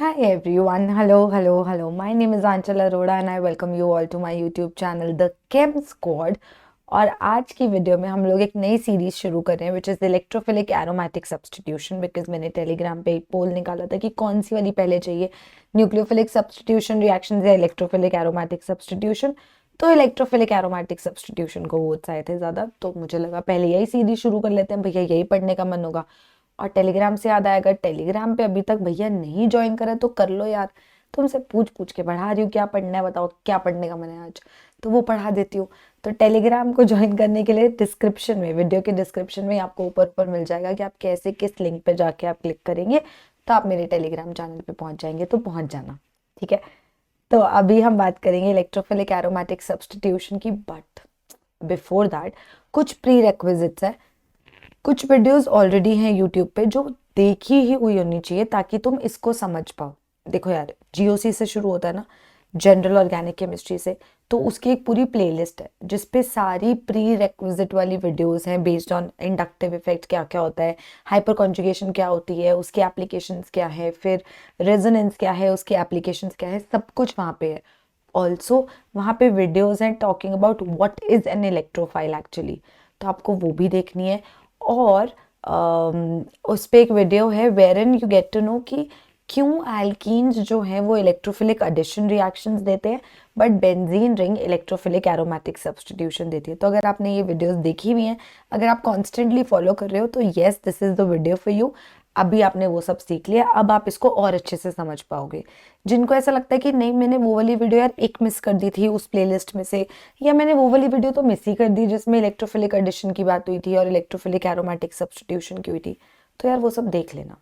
Hi everyone, hello. My name is Anchal Arora and I welcome you all to my YouTube channel The Chem Squad. और आज की video में हम लोग एक नई सीरीज शुरू कर रहे हैं which is electrophilic aromatic substitution. Because मैंने टेलीग्राम पे एक पोल निकाला था कि कौन सी वाली पहले चाहिए, न्यूक्लियोफिलिक सब्स्टिट्यूशन रिएक्शन या इलेक्ट्रोफिलिक एरोमेटिक सब्स्टिट्यूशन। तो इलेक्ट्रोफिलिक एरोमेटिक सब्स्टिट्यूशन को वोट्स आए थे ज़्यादा, तो मुझे लगा पहले यही सीरीज शुरू कर लेते हैं, भैया यही पढ़ने का मन होगा। और टेलीग्राम से याद आया, अगर टेलीग्राम पे अभी तक भैया नहीं ज्वाइन करा तो कर लो यार। तुमसे पूछ पूछ के पढ़ा रही हूँ, क्या पढ़ना है बताओ, क्या पढ़ने का मन है आज, तो वो पढ़ा देती हूँ। तो टेलीग्राम को ज्वाइन करने के लिए डिस्क्रिप्शन में, वीडियो के डिस्क्रिप्शन में आपको ऊपर ऊपर मिल जाएगा कि आप कैसे किस लिंक पे जाके आप क्लिक करेंगे तो आप मेरे टेलीग्राम चैनल पे पहुंच जाएंगे। तो पहुंच जाना, ठीक है। तो अभी हम बात करेंगे इलेक्ट्रोफिलिक एरोमेटिक सब्स्टिट्यूशन की, बट बिफोर दैट कुछ प्री रेक्विजिट्स है। कुछ वीडियोस ऑलरेडी हैं यूट्यूब पे जो देखी ही हुई होनी चाहिए ताकि तुम इसको समझ पाओ। देखो यार, जीओसी से शुरू होता है ना, जनरल ऑर्गेनिक केमिस्ट्री से, तो उसकी एक पूरी प्लेलिस्ट है जिसपे सारी प्री रेक्विजिट वाली वीडियोस हैं बेस्ड ऑन इंडक्टिव इफेक्ट, क्या क्या होता है, हाइपर कॉन्जुगेशन क्या होती है, उसकी एप्लीकेशंस क्या है, फिर रेजोनेंस क्या है, उसकी एप्लीकेशंस क्या है, सब कुछ वहाँ पे है। ऑल्सो वहाँ पे वीडियोस हैं talking about what is an electrophile actually, तो आपको वो भी देखनी है। और उस पे एक वीडियो है where you get to know कि क्यों एल्कीन्स जो हैं वो इलेक्ट्रोफिलिक एडिशन रिएक्शंस देते हैं but benzene ring electrophilic aromatic substitution देती है। तो अगर आपने ये वीडियोस देखी हुई हैं, अगर आप कॉन्स्टेंटली फॉलो कर रहे हो तो yes, this is the video for you. अभी आपने वो सब सीख लिया, अब आप इसको और अच्छे से समझ पाओगे। जिनको ऐसा लगता है कि नहीं मैंने वो वाली वीडियो यार एक मिस कर दी थी उस प्लेलिस्ट में से, या मैंने वो वाली वीडियो तो मिस ही कर दी जिसमें इलेक्ट्रोफिलिक एडिशन की बात हुई थी और इलेक्ट्रोफिलिक एरोमेटिक सब्स्टिट्यूशन की हुई थी, तो यार वो सब देख लेना।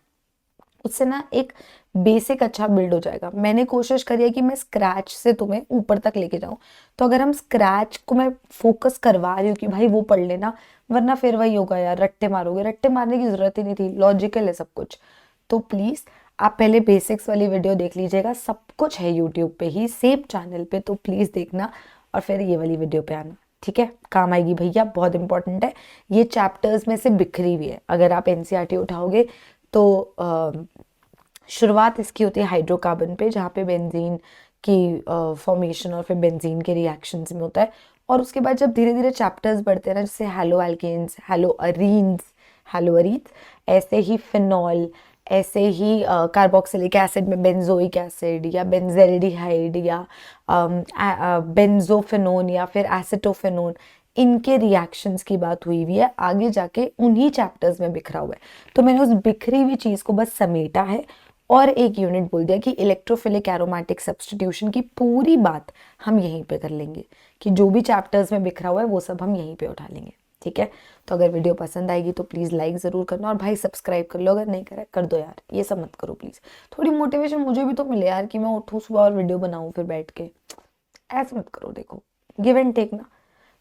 उससे ना एक बेसिक अच्छा बिल्ड हो जाएगा। मैंने कोशिश करी है कि मैं स्क्रैच से तुम्हें ऊपर तक लेके जाऊं, तो अगर हम स्क्रैच को मैं फोकस करवा रही हूँ कि भाई वो पढ़ लेना, वरना फिर वही होगा यार, रट्टे मारोगे। रट्टे मारने की जरूरत ही नहीं थी, लॉजिकल है सब कुछ। तो प्लीज आप पहले बेसिक्स वाली वीडियो देख लीजिएगा, सब कुछ है यूट्यूब पे ही, सेम चैनल पे, तो प्लीज देखना और फिर ये वाली वीडियो पे आना, ठीक है। काम आएगी भैया, बहुत इंपॉर्टेंट है। ये चैप्टर्स में से बिखरी हुई है, अगर आप एनसीईआरटी उठाओगे तो शुरुआत इसकी होती है हाइड्रोकार्बन पे, जहाँ पे बेंजीन की फॉर्मेशन और फिर बेंजीन के रिएक्शंस में होता है। और उसके बाद जब धीरे धीरे चैप्टर्स बढ़ते हैं ना, जैसे haloalkanes, haloarenes, haloarenes, ऐसे ही फिनॉल, ऐसे ही कार्बोक्सिलिक एसिड में बेंजोइक एसिड या बेंजेल्डिहाइड या बेंजोफिनोन या फिर एसिटोफिनोन, इनके रिएक्शंस की बात हुई हुई है, आगे जाके उन्हीं चैप्टर्स में बिखरा हुआ है। तो मैंने उस बिखरी हुई चीज को बस समेटा है और एक यूनिट बोल दिया कि इलेक्ट्रोफिलिक एरोमेटिक सब्स्टिट्यूशन की पूरी बात हम यहीं पे कर लेंगे, कि जो भी चैप्टर्स में बिखरा हुआ है वो सब हम यहीं पे उठा लेंगे, ठीक है। तो अगर वीडियो पसंद आएगी तो प्लीज़ लाइक ज़रूर करना, और भाई सब्सक्राइब कर लो, अगर नहीं करा कर दो यार, ये सब मत करो प्लीज़। थोड़ी मोटिवेशन मुझे भी तो मिले यार, कि मैं उठूँ सुबह और वीडियो बनाऊँ फिर बैठ के, ऐसे मत करो। देखो, गिव एंड टेक ना,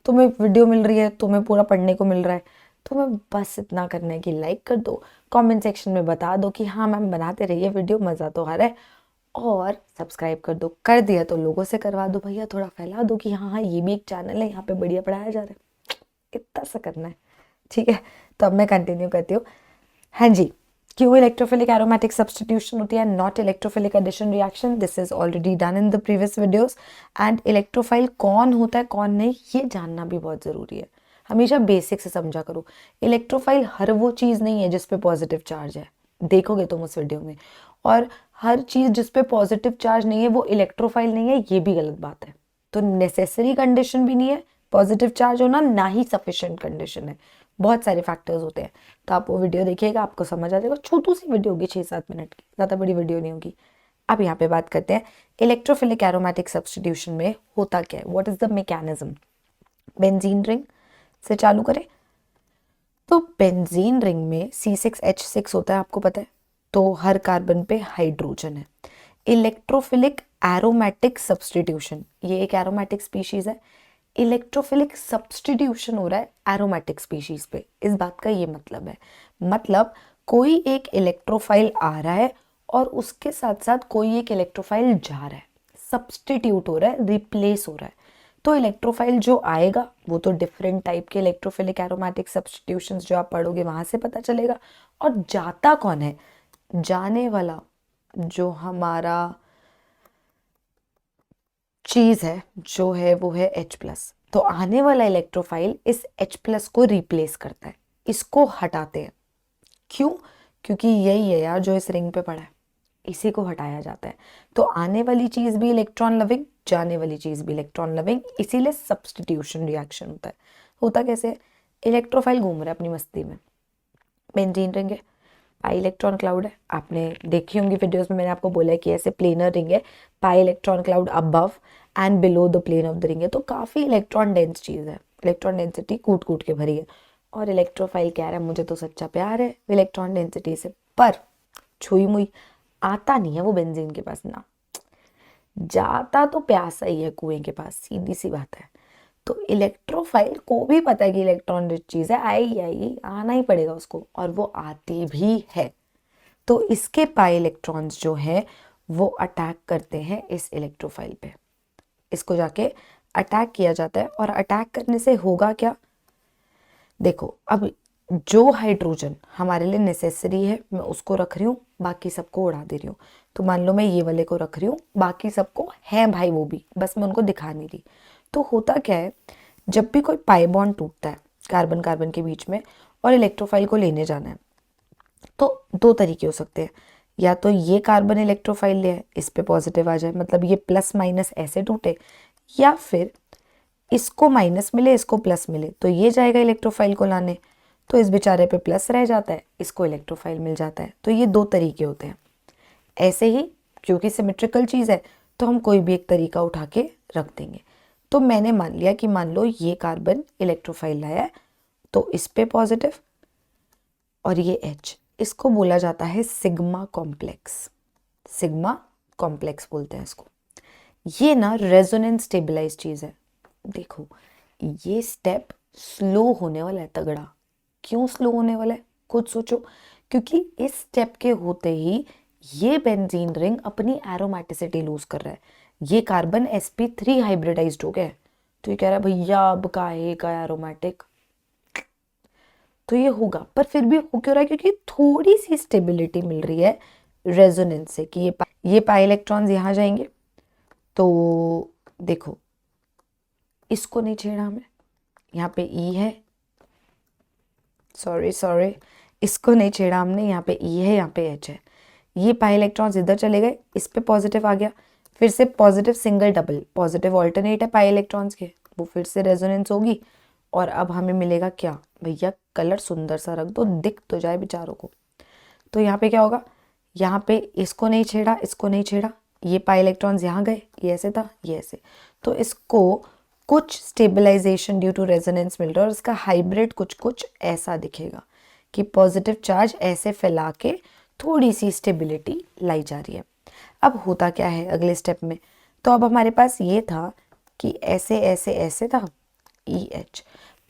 तुम्हें वीडियो मिल रही है, तुम्हें पूरा पढ़ने को मिल रहा है, तुम्हें बस इतना करना है कि लाइक कर दो, कमेंट सेक्शन में बता दो कि हाँ मैम बनाते रहिए वीडियो, मज़ा तो आ रहा है, और सब्सक्राइब कर दो। कर दिया तो लोगों से करवा दो भैया, थोड़ा फैला दो कि हाँ हाँ ये भी एक चैनल है, यहाँ पे बढ़िया पढ़ाया जा रहा है, इतना सा करना है, ठीक है। तो अब मैं कंटिन्यू करती हूँ। हाँ जी, क्यों इलेक्ट्रोफिलिक एरोमेटिक सब्स्टिट्यूशन होती है, not electrophilic addition reaction, this is already done in the previous videos. And electrophile कौन होता है कौन नहीं, ये जानना भी बहुत ज़रूरी है। हमेशा बेसिक से समझा करो। इलेक्ट्रोफाइल हर वो चीज़ नहीं है जिसपे पॉजिटिव चार्ज है, देखोगे तुम उस वीडियो में। और हर चीज़ जिसपे पॉजिटिव चार्ज नहीं है वो इलेक्ट्रोफाइल नहीं है, ये भी गलत बात है। तो नेसेसरी कंडीशन भी नहीं है पॉजिटिव चार्ज होना, ना ही सफिशिएंट कंडीशन है, बहुत सारे फैक्टर्स होते हैं। तो आप वो वीडियो देखिएगा, आपको समझ आ जाएगा। छोटी सी वीडियो होगी, 6-7 मिनट की, ज़्यादा बड़ी वीडियो नहीं होगी। अब यहाँ पे बात करते हैं इलेक्ट्रोफिलिक एरोमेटिक सब्स्टिट्यूशन में होता क्या है, what is the mechanism. Benzene ring से चालू करें तो बेंजीन रिंग में C6H6 होता है, आपको पता है। तो हर कार्बन पे हाइड्रोजन है। इलेक्ट्रोफिलिक एरोमेटिक सब्स्टिट्यूशन, ये एक एरोमेटिक स्पीशीज है। इलेक्ट्रोफिलिक सब्स्टिट्यूशन हो रहा है एरोमेटिक स्पीशीज पे, इस बात का ये मतलब है, मतलब कोई एक इलेक्ट्रोफाइल आ रहा है और उसके साथ साथ कोई एक इलेक्ट्रोफाइल जा रहा है, सब्स्टिट्यूट हो रहा है, रिप्लेस हो रहा है। तो इलेक्ट्रोफाइल जो आएगा वो तो डिफरेंट टाइप के इलेक्ट्रोफिलिक एरोमेटिक सब्स्टिट्यूशंस जो आप पढ़ोगे वहां से पता चलेगा। और जाता कौन है, जाने वाला जो हमारा चीज है जो है वो है H+। तो आने वाला इलेक्ट्रोफाइल इस H+ को रिप्लेस करता है, इसको हटाते हैं। क्यों? क्योंकि यही है यार जो इस रिंग पे पड़ा है, इसी को हटाया जाता है। तो आने वाली चीज भी इलेक्ट्रॉन लविंग, जाने वाली चीज भी इलेक्ट्रॉन लविंग, इसीलिए सब्स्टिट्यूशन रिएक्शन होता है। होता कैसे? इलेक्ट्रोफाइल घूम रहा है अपनी मस्ती में, बेंजीन रिंग है, पाई इलेक्ट्रॉन क्लाउड है। आपने देखी होंगी वीडियोस में, मैंने आपको बोला है कि ऐसे प्लेनर रिंग है, pi electron cloud above and below the plane of the ring है। तो काफी इलेक्ट्रॉन डेंस चीज है, इलेक्ट्रॉन डेंसिटी कूट कूट के भरी है। और इलेक्ट्रोफाइल कह रहा है मुझे तो सच्चा प्यार है इलेक्ट्रॉन डेंसिटी से, पर छुई मुई आता नहीं है वो बेंजीन के पास ना, जाता तो प्यासा ही है कुएं के पास, सीधी सी बात है। तो इलेक्ट्रोफाइल को भी पता है कि इलेक्ट्रॉन रिच चीज है, आएगी आना ही पड़ेगा उसको, और वो आती भी है। तो इसके पाई इलेक्ट्रॉन्स जो है वो अटैक करते हैं इस इलेक्ट्रोफाइल पे, इसको जाके अटैक किया जाता है। और अटैक करने से होगा क्या? देखो, अब जो हाइड्रोजन हमारे लिए नेसेसरी है मैं उसको रख रही हूँ, बाकी सबको उड़ा दे रही हूँ। तो मान लो मैं ये वाले को रख रही हूँ, बाकी सबको है भाई वो भी, बस मैं उनको दिखा नहीं रही। तो होता क्या है, जब भी कोई पाई बॉन्ड टूटता है कार्बन कार्बन के बीच में और इलेक्ट्रोफाइल को लेने जाना है, तो दो तरीके हो सकते हैं। या तो ये कार्बन इलेक्ट्रोफाइल ले, इस पे पॉजिटिव आ जाए, मतलब ये प्लस माइनस ऐसे टूटे, या फिर इसको माइनस मिले इसको प्लस मिले, तो ये जाएगा इलेक्ट्रोफाइल को लाने, तो इस बेचारे पे प्लस रह जाता है, इसको इलेक्ट्रोफाइल मिल जाता है। तो ये दो तरीके होते हैं। ऐसे ही क्योंकि सिमेट्रिकल चीज़ है तो हम कोई भी एक तरीका उठा के रख देंगे। तो मैंने मान लिया कि मान लो ये कार्बन इलेक्ट्रोफाइल लाया है, तो इस पे पॉजिटिव और ये H, इसको बोला जाता है सिग्मा कॉम्प्लेक्स। सिग्मा कॉम्प्लेक्स बोलते हैं इसको। ये ना रेजोनेंस स्टेबलाइज चीज़ है। देखो, ये स्टेप स्लो होने वाला है तगड़ा। क्यों स्लो होने वाला है खुद सोचो, क्योंकि इस स्टेप के होते ही ये बेंजीन रिंग अपनी एरोमेटिसिटी लूज कर रहा है। ये कार्बन sp3 हाइब्रिडाइज्ड हो गया है, तो ये कह रहा है भैया अब काहे का एरोमेटिक, तो ये होगा। पर फिर भी हो क्यों रहा है? क्योंकि थोड़ी सी स्टेबिलिटी मिल रही है रेजोनेंस से कि ये पाई इलेक्ट्रॉन्स यहाँ जाएंगे। तो देखो, इसको नहीं छेड़ा हमें, यहाँ पे E है, सॉरी इसको नहीं छेड़ा हमने, यहाँ पे E है, यहाँ पे H है। ये पाई इलेक्ट्रॉन्स इधर चले गए, इस पे पॉजिटिव आ गया, फिर से positive single double, positive alternate है पाई इलेक्ट्रॉन्स के, वो फिर से रेजोनेंस होगी। और अब हमें मिलेगा क्या? भैया कलर सुंदर सा रख दो, दिख तो जाए बेचारों को। तो यहाँ पे क्या होगा? यहाँ पे इसको नहीं छेड़ा, इसको नहीं छेड़ा, ये पाई इलेक्ट्रॉन्स यहाँ गए, ये ऐसे था, ये ऐसे, तो इसको कुछ स्टेबलाइजेशन ड्यू टू रेजोनेंस मिल रहा है और इसका हाइब्रिड कुछ कुछ ऐसा दिखेगा कि पॉजिटिव चार्ज ऐसे फैला के थोड़ी सी स्टेबिलिटी लाई जा रही है। अब होता क्या है अगले स्टेप में? तो अब हमारे पास ये था कि ऐसे ऐसे ऐसे था EH,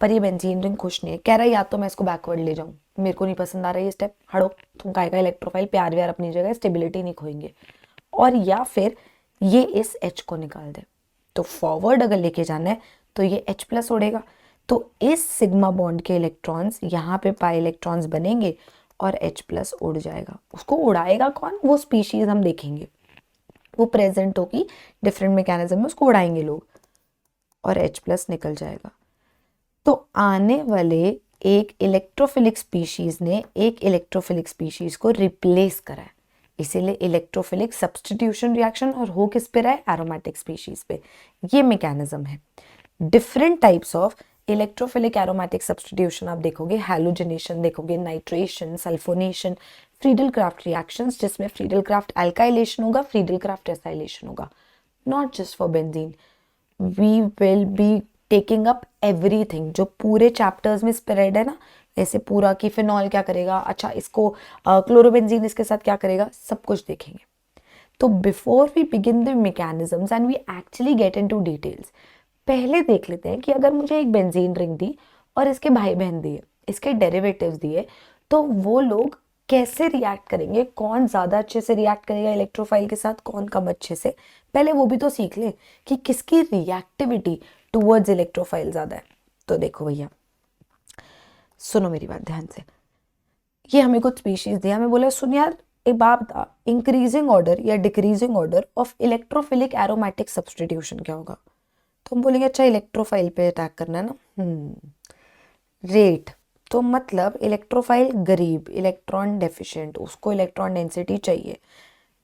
पर ये बेंजीन रिंग खुश नहीं है, कह रहा है या तो मैं इसको बैकवर्ड ले जाऊं, मेरे को नहीं पसंद आ रहा ये स्टेप, हटो तुम काय का इलेक्ट्रोफाइल, प्यार व्यार अपनी जगह, स्टेबिलिटी नहीं खोएंगे, और या फिर ये इस H को निकाल दे। तो फॉरवर्ड अगर लेके जाना है तो ये H+ उड़ेगा, तो इस सिग्मा बॉन्ड के इलेक्ट्रॉन्स यहाँ पे पाई इलेक्ट्रॉन्स बनेंगे और H+ उड़ जाएगा। उसको उड़ाएगा कौन? वो स्पीशीज हम देखेंगे, वो प्रेजेंट होगी डिफरेंट मैकेनिज्म में, उसको उड़ाएंगे लोग और H+ निकल जाएगा। तो आने वाले एक इलेक्ट्रोफिलिक स्पीशीज ने एक इलेक्ट्रोफिलिक स्पीशीज को रिप्लेस करा है, इसीलिए इलेक्ट्रोफिलिक सब्स्टिट्यूशन रिएक्शन, और हो किस पे रहा है? एरोमेटिक स्पीशीज पे। ये मैकेनिज्म है। Different types of electrophilic aromatic substitution आप देखोगे, हैलोजनेशन देखोगे, nitration, sulphonation, Friedel Crafts reactions, जिसमें फ्रीडल क्राफ्ट अल्काइलेशन होगा, फ्रीडल क्राफ्ट एसाइलेशन होगा। Not just for benzene, we will be taking up everything जो पूरे चैप्टर्स में स्प्रेड है ना, ऐसे पूरा कि फिनॉल क्या करेगा, अच्छा इसको क्लोरोबेंजीन इसके साथ क्या करेगा, सब कुछ देखेंगे। तो before we begin the mechanisms and we actually get into details, पहले देख लेते हैं कि अगर मुझे एक बेंजीन रिंग दी और इसके भाई बहन दिए, इसके डेरिवेटिव्स दिए, तो वो लोग कैसे रिएक्ट करेंगे, कौन ज़्यादा अच्छे से रिएक्ट करेगा इलेक्ट्रोफाइल के साथ, कौन कम अच्छे से। पहले वो भी तो सीख ले कि किसकी रिएक्टिविटी टूवर्ड्स इलेक्ट्रोफाइल ज़्यादा है। तो देखो भैया, सुनो मेरी बात ध्यान से, ये हमें कुछ स्पीशीज दिया, हमें बोला सुन यार एक बात बता, इंक्रीजिंग ऑर्डर या decreasing order of electrophilic aromatic substitution क्या होगा? तो हम बोलेंगे अच्छा इलेक्ट्रोफाइल पे अटैक करना है ना। रेट, तो मतलब इलेक्ट्रोफाइल गरीब, इलेक्ट्रॉन डेफिशिएंट, उसको इलेक्ट्रॉन डेंसिटी चाहिए,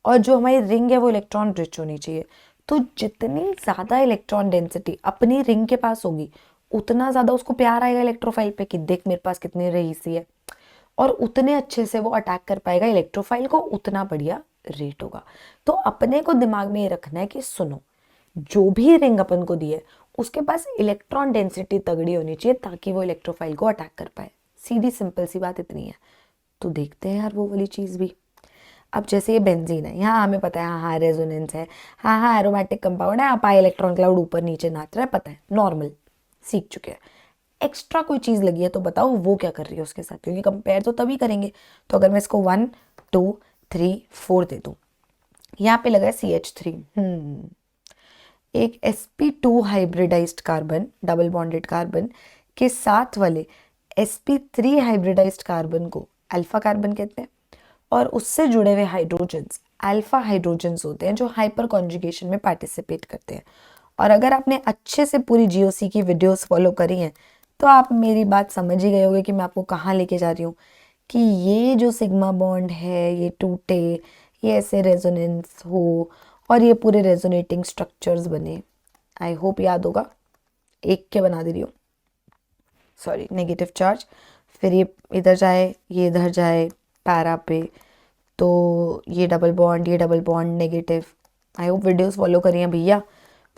और जो हमारी रिंग है वो इलेक्ट्रॉन रिच होनी चाहिए। तो जितनी ज़्यादा इलेक्ट्रॉन डेंसिटी अपनी रिंग के पास होगी, उतना ज़्यादा उसको प्यार आएगा इलेक्ट्रोफाइल पे कि देख मेरे पास कितनी रईसी है, और उतने अच्छे से वो अटैक कर पाएगा इलेक्ट्रोफाइल को, उतना बढ़िया रेट होगा। तो अपने को दिमाग में ये रखना है कि सुनो, जो भी रिंग अपन को दी है उसके पास इलेक्ट्रॉन डेंसिटी तगड़ी होनी चाहिए ताकि वो इलेक्ट्रोफाइल को अटैक कर पाए। सीधी सिंपल सी बात इतनी है। तो देखते हैं यार वो वाली चीज़ भी। अब जैसे ये बेंजीन है, यहाँ हमें पता है हाँ हाँ रेजोनेंस है, हाँ हाँ एरोमेटिक कंपाउंड है, पाई इलेक्ट्रॉन क्लाउड ऊपर नीचे नाच रहा है, पता है, नॉर्मल, सीख चुके हैं। एक्स्ट्रा कोई चीज़ लगी है तो बताओ वो क्या कर रही है उसके साथ, क्योंकि कंपेयर तो तभी करेंगे। तो अगर मैं इसको 1 2 3 4 दे दूँ, यहाँ पे लगा है CH3, एक sp2 hybridised carbon, double bonded carbon के साथ वाले sp3 हाइब्रिडाइज्ड कार्बन को अल्फा कार्बन कहते हैं, और उससे जुड़े हुए हाइड्रोजन्स अल्फा हाइड्रोजन्स होते हैं जो हाइपर कॉन्जुगेशन में पार्टिसिपेट करते हैं। और अगर आपने अच्छे से पूरी GOC की वीडियोस फॉलो करी हैं तो आप मेरी बात समझ ही गए होंगे कि मैं आपको कहाँ लेके जा रही हूँ, कि ये जो सिग्मा बॉन्ड है ये टूटे, ये ऐसे रेजोनेंस हो और ये पूरे रेजोनेटिंग स्ट्रक्चर्स बने। आई होप याद होगा, एक के बना दे रही हूँ, सॉरी, नेगेटिव चार्ज, फिर ये इधर जाए, ये इधर जाए पैरा पे, तो ये double bond negative. I hope videos follow करिए हैं भैया।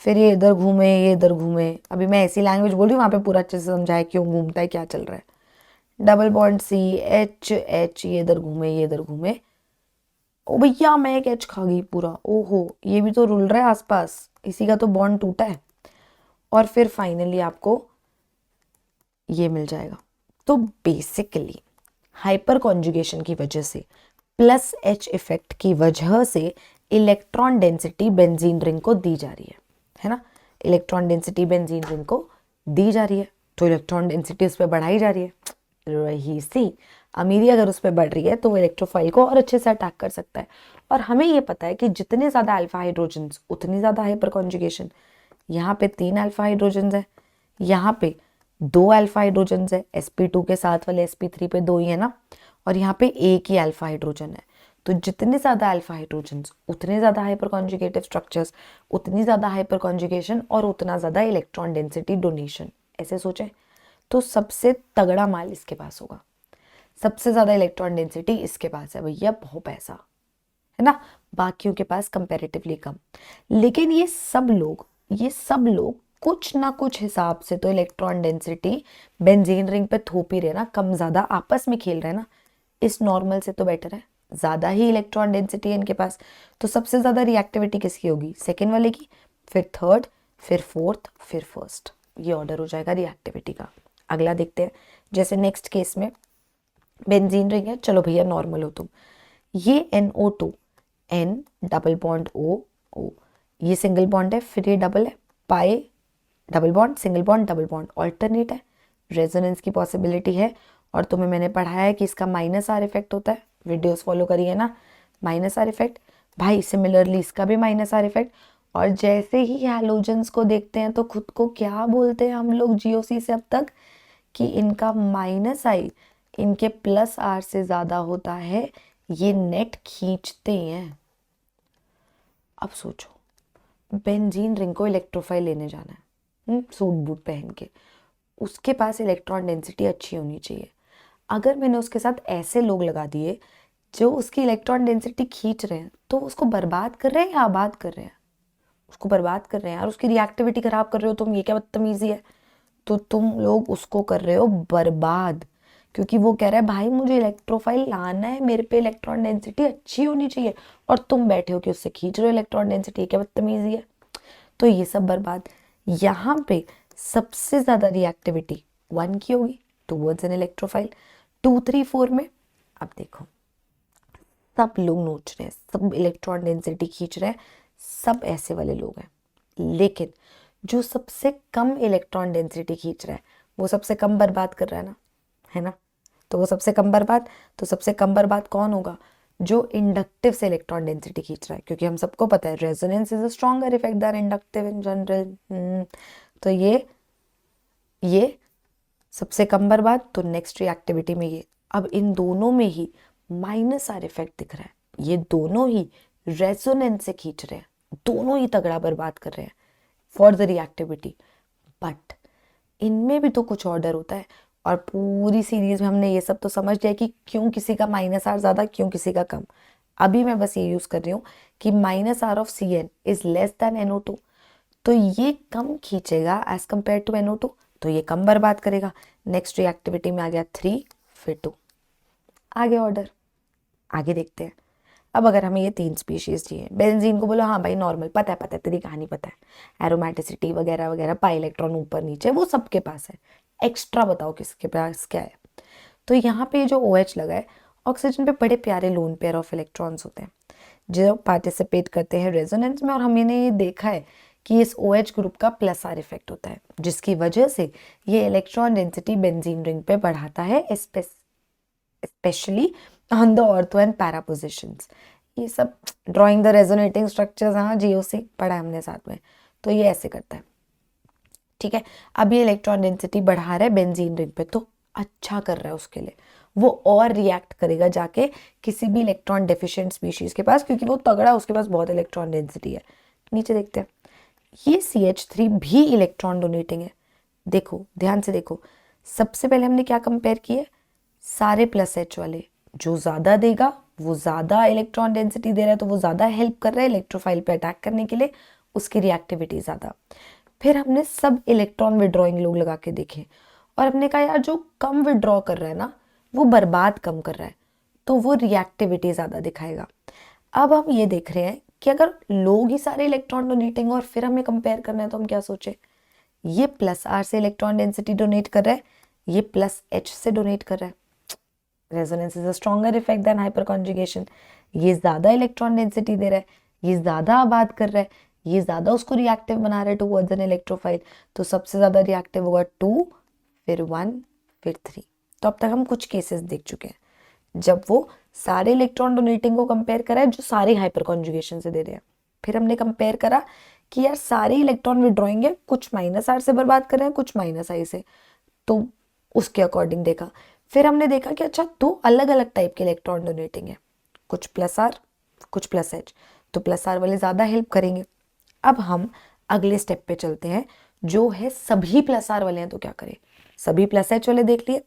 फिर ये इधर घूमे, ये इधर घूमे, अभी मैं ऐसी लैंग्वेज बोल रही हूँ वहाँ पे पूरा अच्छे से समझाए क्यों घूमता है, क्या चल रहा है। डबल बॉन्ड CH H, ये इधर घूमे, ये इधर घूमे, ओ भैया मैं एक H खा गई पूरा, ओहो ये भी तो रुल रहा है आसपास, इसी का तो बॉन्ड टूटा है। और फिर फाइनली आपको ये मिल जाएगा। तो बेसिकली हाइपर कॉन्जुगेशन की वजह से प्लस H इफेक्ट की वजह से इलेक्ट्रॉन डेंसिटी बेंजीन रिंग को दी जा रही है ना, इलेक्ट्रॉन डेंसिटी बेंजीन रिंग को दी जा रही है, तो इलेक्ट्रॉन डेंसिटी उस पर बढ़ाई जा रही है। रही सी अमीरी अगर उस पर बढ़ रही है तो वो इलेक्ट्रोफाइल को और अच्छे से अटैक कर सकता है। और हमें ये पता है कि जितने ज़्यादा अल्फा हाइड्रोजन्स उतनी ज़्यादा हाइपर कॉन्जुगेशन। यहाँ पे 3 अल्फा हाइड्रोजन्स है, यहाँ पे 2 अल्फा हाइड्रोजन्स है, sp2 के साथ वाले sp3 पे 2 ही है ना, और यहाँ पे एक ही अल्फा हाइड्रोजन है। तो जितने ज़्यादा अल्फा हाइड्रोजन्स उतने ज़्यादा हाइपर कॉन्जुगेटिव स्ट्रक्चर्स, उतनी ज़्यादा हाइपर कॉन्जुगेशन और उतना ज़्यादा इलेक्ट्रॉन डेंसिटी डोनेशन। ऐसे सोचें तो सबसे तगड़ा माल इसके पास होगा, सबसे ज़्यादा इलेक्ट्रॉन डेंसिटी इसके पास है भैया, बहुत पैसा है ना, बाकियों के पास कंपैरेटिवली कम। लेकिन ये सब लोग कुछ ना कुछ हिसाब से तो इलेक्ट्रॉन डेंसिटी बेंजीन रिंग पे थोप ही रहे ना, कम ज़्यादा आपस में खेल रहे हैं ना। इस नॉर्मल से तो बेटर है, ज़्यादा ही इलेक्ट्रॉन डेंसिटी है इनके पास, तो सबसे ज़्यादा रिएक्टिविटी किसकी होगी? सेकेंड वाले की, फिर थर्ड, फिर फोर्थ, फिर फर्स्ट। ये ऑर्डर हो जाएगा रिएक्टिविटी का। अगला देखते हैं, जैसे नेक्स्ट केस में बेंजीन रिंग है, चलो भैया नॉर्मल हो तुम, ये NO2 N double bond O, ये सिंगल बॉन्ड है, फिर ये डबल है, पाए double bond single bond double bond, alternate है, रेजोनेंस की पॉसिबिलिटी है। और तुम्हें मैंने पढ़ाया है कि इसका -R इफेक्ट होता है, वीडियोस फॉलो करिए ना, -R इफेक्ट भाई। सिमिलरली इसका भी -R इफेक्ट। और जैसे ही हैलोजेंस को देखते हैं तो खुद को क्या बोलते हैं हम लोग GOC से अब तक, कि इनका -I इनके +R से ज़्यादा होता है, ये नेट खींचते हैं। अब सोचो बेंजीन रिंग को इलेक्ट्रोफाइल लेने जाना है, सूट बूट पहन के, उसके पास इलेक्ट्रॉन डेंसिटी अच्छी होनी चाहिए। अगर मैंने उसके साथ ऐसे लोग लगा दिए जो उसकी इलेक्ट्रॉन डेंसिटी खींच रहे हैं, तो उसको बर्बाद कर रहे हैं या आबाद कर रहे हैं? उसको बर्बाद कर रहे हैं यार, उसकी रिएक्टिविटी खराब कर रहे हो तुम, ये क्या बदतमीजी है। तो तुम लोग उसको कर रहे हो बर्बाद, क्योंकि वो कह रहा है भाई मुझे इलेक्ट्रोफाइल लाना है, मेरे पे इलेक्ट्रॉन डेंसिटी अच्छी होनी चाहिए, और तुम बैठे हो कि उससे खींच रहे हो इलेक्ट्रॉन डेंसिटी, क्या बदतमीजी है। तो ये सब बर्बाद। यहाँ पे सबसे ज़्यादा रिएक्टिविटी 1 की होगी टूवर्ड्स एन इलेक्ट्रोफाइल, 2 3 4 में। अब देखो सब लोग नोच रहे हैं, सब इलेक्ट्रॉन डेंसिटी खींच रहे हैं, सब ऐसे वाले लोग हैं। लेकिन जो सबसे कम इलेक्ट्रॉन डेंसिटी खींच रहा है वो सबसे कम बर्बाद कर रहा है ना, है ना। तो वो सबसे कम बर्बाद, तो सबसे कम बर्बाद कौन होगा? जो इंडक्टिव से इलेक्ट्रॉन डेंसिटी खींच रहा है, क्योंकि हम सबको पता है resonance is a stronger effect than inductive in general. तो ये सबसे कम बर्बाद, तो नेक्स्ट रिएक्टिविटी में ये। अब इन दोनों में ही माइनस आर इफेक्ट दिख रहा है, ये दोनों ही रेजोनेंस से खींच रहे हैं, दोनों ही तगड़ा बर्बाद कर रहे हैं फॉर द रिएक्टिविटी। बट इनमें भी तो कुछ ऑर्डर होता है, और पूरी सीरीज में हमने ये सब तो समझ लिया कि क्यों किसी का माइनस आर ज्यादा, क्यों किसी का कम। अभी मैं बस ये यूज कर रही हूँ कि minus R of Cn is less than NO2, तो ये कम खींचेगा एज कंपेयर टू NO2, तो ये कम बर्बाद करेगा। नेक्स्ट रिएक्टिविटी में आ गया 3 फिर 2, आगे ऑर्डर, आगे देखते हैं। अब अगर हमें ये 3 स्पीशीज चाहिए, बेंजीन को बोलो हाँ भाई नॉर्मल, पता है तेरी कहानी पता है, एरोमेटिसिटी वगैरह वगैरह, पाई इलेक्ट्रॉन ऊपर नीचे वो सबके पास है, एक्स्ट्रा बताओ किसके पास क्या है। तो यहाँ पे जो OH लगा है, ऑक्सीजन पे बड़े प्यारे लोन पेयर ऑफ इलेक्ट्रॉन्स होते हैं जो पार्टिसिपेट करते हैं रेजोनेंस में, और हमने ये देखा है कि इस OH ग्रुप का प्लस आर इफेक्ट होता है, जिसकी वजह से ये इलेक्ट्रॉन डेंसिटी बेंजीन रिंग पे बढ़ाता है, specially on the ortho and para positions. ये सब ड्राइंग द रेजोनेटिंग स्ट्रक्चर्स, हाँ GOC पढ़ा है हमने साथ में, तो ये ऐसे करता है। ठीक है, अब ये इलेक्ट्रॉन डेंसिटी बढ़ा रहा है बेंजीन रिंग पे, तो अच्छा कर रहा है उसके लिए, वो और रिएक्ट करेगा जाके किसी भी इलेक्ट्रॉन डेफिशिएंट स्पीशीज के पास, क्योंकि वो तगड़ा, उसके पास बहुत इलेक्ट्रॉन डेंसिटी है। नीचे देखते हैं, ये CH3 भी इलेक्ट्रॉन डोनेटिंग है। देखो ध्यान से देखो, सबसे पहले हमने क्या कंपेयर किए, सारे प्लस H वाले, जो ज्यादा देगा वो ज्यादा इलेक्ट्रॉन डेंसिटी दे रहा है, तो वो ज्यादा हेल्प कर रहा है इलेक्ट्रोफाइल पे अटैक करने के लिए, उसकी रिएक्टिविटी ज्यादा। फिर हमने सब इलेक्ट्रॉन विड्रॉइंग लोग लगा के देखे, और हमने कहा यार जो कम विड्रॉ कर रहा है ना, वो बर्बाद कम कर रहा है, तो वो रिएक्टिविटी ज्यादा दिखाएगा। अब हम ये देख रहे हैं कि अगर लोग ही सारे इलेक्ट्रॉन डोनेटिंग और फिर हमें कंपेयर करना है, तो हम क्या सोचे, ये प्लस आर से इलेक्ट्रॉन डेंसिटी डोनेट कर रहा है, ये प्लस H से डोनेट कर रहा है, resonance is a stronger effect than hyperconjugation, ये ज्यादा इलेक्ट्रॉन डेंसिटी दे रहा है, ये ज्यादा आबाद कर रहा है, ये ज्यादा उसको रिएक्टिव बना रहा है टुवर्ड्स एन इलेक्ट्रोफाइल, तो सबसे ज्यादा रिएक्टिव होगा 2 फिर 1 फिर 3। तो अब तक हम कुछ केसेस देख चुके हैं जब वो सारे इलेक्ट्रॉन डोनेटिंग को कंपेयर करा है जो सारे हाइपर कॉन्जुगेशन से दे रहे हैं। फिर हमने कंपेयर करा कि यार सारे इलेक्ट्रॉन विड्रॉइंग है, कुछ माइनस आर से बर्बाद कर रहे हैं, कुछ माइनस आई से, तो उसके अकॉर्डिंग देखा। फिर हमने देखा कि अच्छा 2 अलग अलग टाइप के इलेक्ट्रॉन डोनेटिंग है, कुछ प्लस आर कुछ प्लस H, तो प्लस आर वाले ज्यादा हेल्प करेंगे। अब हम अगले स्टेप पे चलते हैं, जो है सभी प्लस आर वाले हैं तो क्या करें, सभी प्लस H वाले देख लिए,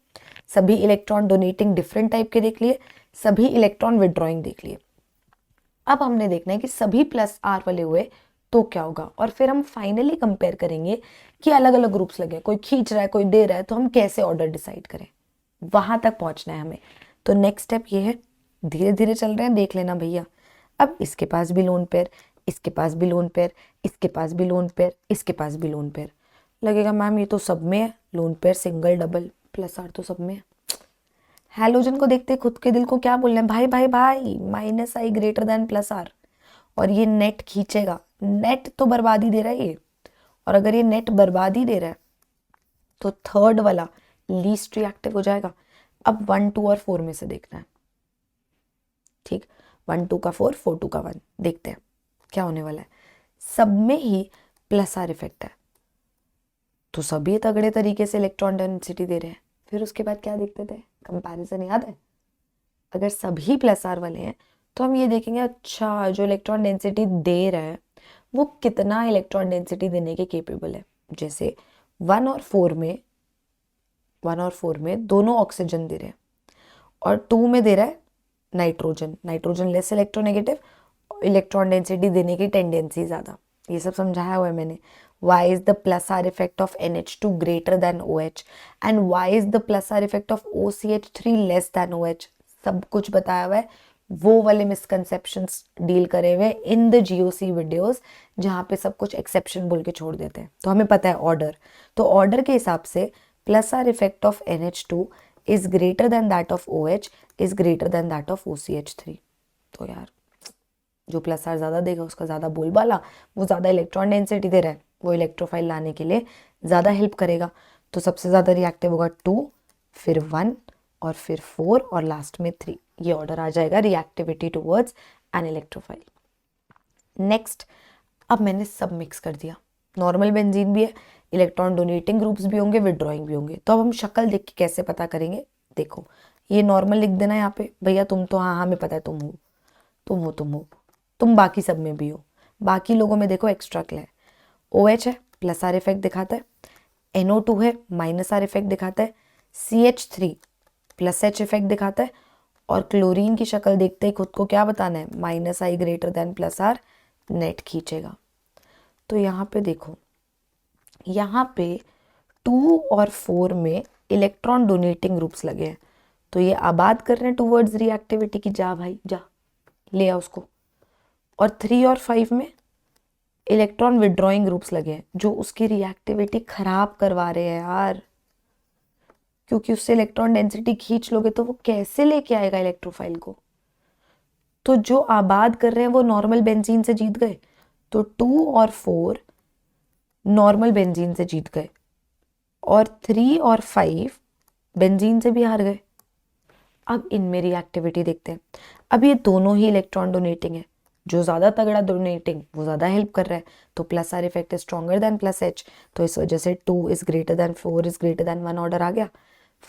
सभी इलेक्ट्रॉन डोनेटिंग डिफरेंट टाइप के देख लिए, सभी इलेक्ट्रॉन विड्रॉइंग देख लिए। अब हमने देखना है कि सभी प्लस आर वाले हुए तो क्या होगा, और फिर हम फाइनली कंपेयर करेंगे कि अलग अलग ग्रुप्स लगे, कोई खींच रहा है कोई दे रहा है, तो हम कैसे ऑर्डर डिसाइड करें, वहां तक पहुंचना है हमें। तो नेक्स्ट स्टेप ये है, धीरे धीरे चल रहे हैं, देख लेना भैया। अब इसके पास भी लोन पेयर, इसके पास भी लोन पेयर, इसके पास भी लोन पेयर, इसके पास भी लोन पेयर, लगेगा मैम ये तो सब में है, lone pair single double plus R तो सब में है। हैलोजन को देखते खुद के दिल को क्या बोल रहे हैं, भाई भाई भाई minus I greater than plus R, और ये नेट खींचेगा, नेट तो बर्बादी दे रहा है ये, और अगर ये नेट बर्बादी दे रहा है तो थर्ड वाला लीस्ट रिएक्टिव हो जाएगा। अब 1 2 और 4 में से देखना है, ठीक, 1 2 का 4 4 2 का 1, देखते हैं क्या होने वाला है। सब में ही प्लस आर इफेक्ट है, तो सभी तगड़े तरीके से इलेक्ट्रॉन डेंसिटी दे रहे हैं। फिर उसके बाद क्या देखते थे, कंपैरिजन याद है, अगर सभी प्लस आर वाले हैं तो हम ये देखेंगे अच्छा जो इलेक्ट्रॉन डेंसिटी दे रहा है वो कितना इलेक्ट्रॉन डेंसिटी देने के केपेबल है। जैसे 1 और 4 में दोनों ऑक्सीजन दे रहे हैं, और 2 में दे रहा है nitrogen, nitrogen less electronegative, electron density देने की टेंडेंसी ज्यादा, ये सब समझाया हुआ है मैंने। Why is the plus R effect of NH2 greater than OH and why is the plus R effect of OCH3 less than OH, सब कुछ बताया हुआ है, वो वाले मिसकंसेप्शंस डील करे हुए इन द GOC वीडियोस, जहाँ पे सब कुछ एक्सेप्शन बोल के छोड़ देते हैं। तो हमें पता है ऑर्डर, तो ऑर्डर के हिसाब से plus R effect of NH2 is greater then that of OH is greater then that of OCH3। तो यार जो प्लस आर ज्यादा देगा उसका ज्यादा बोलबाला, वो ज्यादा इलेक्ट्रॉन डेंसिटी दे रहा है, वो इलेक्ट्रोफाइल लाने के लिए ज्यादा हेल्प करेगा। तो सबसे ज्यादा रिएक्टिव होगा 2 फिर 1 और फिर 4 और लास्ट में 3। ये ऑर्डर आ जाएगा reactivity towards an electrophile. Next, अब मैंने सब मिक्स कर दिया, नॉर्मल बेंजीन भी है, इलेक्ट्रॉन डोनेटिंग ग्रुप्स भी होंगे, विड्रॉइंग भी होंगे। तो अब हम शक्ल देख के कैसे पता करेंगे? देखो, ये नॉर्मल लिख देना यहाँ पे, भैया तुम तो, हाँ हमें पता है तुम हो, तुम हो, तुम हो, तुम बाकी सब में भी हो। बाकी लोगों में देखो एक्स्ट्रा क्या है, OH है प्लस आर इफेक्ट दिखाता है, NO2 है माइनस आर इफेक्ट दिखाता है, CH3 प्लस H इफेक्ट दिखाता है, और क्लोरीन की शक्ल देखते ही खुद को क्या बताना है, -I greater than +R net खींचेगा। तो यहाँ पे देखो, यहाँ पे 2 और 4 में इलेक्ट्रॉन डोनेटिंग ग्रुप्स लगे हैं, तो ये आबाद कर रहे हैं टूवर्ड्स रिएक्टिविटी की, जा भाई जा ले आ उसको। और 3 और 5 में इलेक्ट्रॉन विड्रॉइंग ग्रुप्स लगे हैं, जो उसकी रिएक्टिविटी खराब करवा रहे हैं यार, क्योंकि उससे इलेक्ट्रॉन डेंसिटी खींच लोगे तो वो कैसे लेके आएगा इलेक्ट्रोफाइल को। तो जो आबाद कर रहे हैं वो नॉर्मल बेंजीन से जीत गए, तो 2 और 4 नॉर्मल बेंजीन से जीत गए, और 3 और 5 बेंजीन से भी हार गए। अब इनमें रिएक्टिविटी देखते हैं। अब ये दोनों ही इलेक्ट्रॉन डोनेटिंग है, जो ज़्यादा तगड़ा डोनेटिंग वो ज़्यादा हेल्प कर रहा है, तो plus R effect is stronger than plus H, तो इस वजह से 2 is greater than 4 is greater than 1 order आ गया।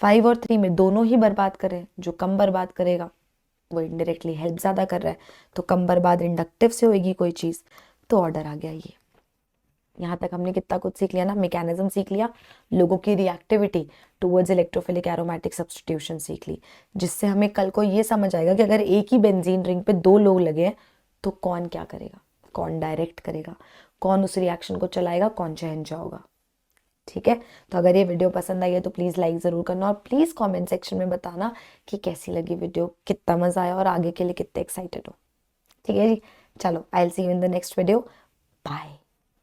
5 और 3 में दोनों ही बर्बाद कर रहे हैं, जो कम बर्बाद करेगा वो इनडायरेक्टली हेल्प ज़्यादा कर रहा है, तो कम बर्बाद इंडक्टिव से होगी कोई चीज़, तो ऑर्डर आ गया ये। यहाँ तक हमने कितना कुछ सीख लिया ना, मैकेनिज्म सीख लिया, लोगों की reactivity towards electrophilic aromatic substitution सीख ली, जिससे हमें कल को ये समझ आएगा कि अगर एक ही बेंजीन रिंग पे 2 लोग लगे हैं तो कौन क्या करेगा, कौन डायरेक्ट करेगा, कौन उस रिएक्शन को चलाएगा, कौन शहंशाह होगा। ठीक है, तो अगर ये वीडियो पसंद आई है तो प्लीज़ लाइक ज़रूर करना, और प्लीज़ कमेंट सेक्शन में बताना कि कैसी लगी वीडियो, कितना मज़ा आया और आगे के लिए कितने एक्साइटेड हो। ठीक है जी, चलो I will see you in the next video, bye.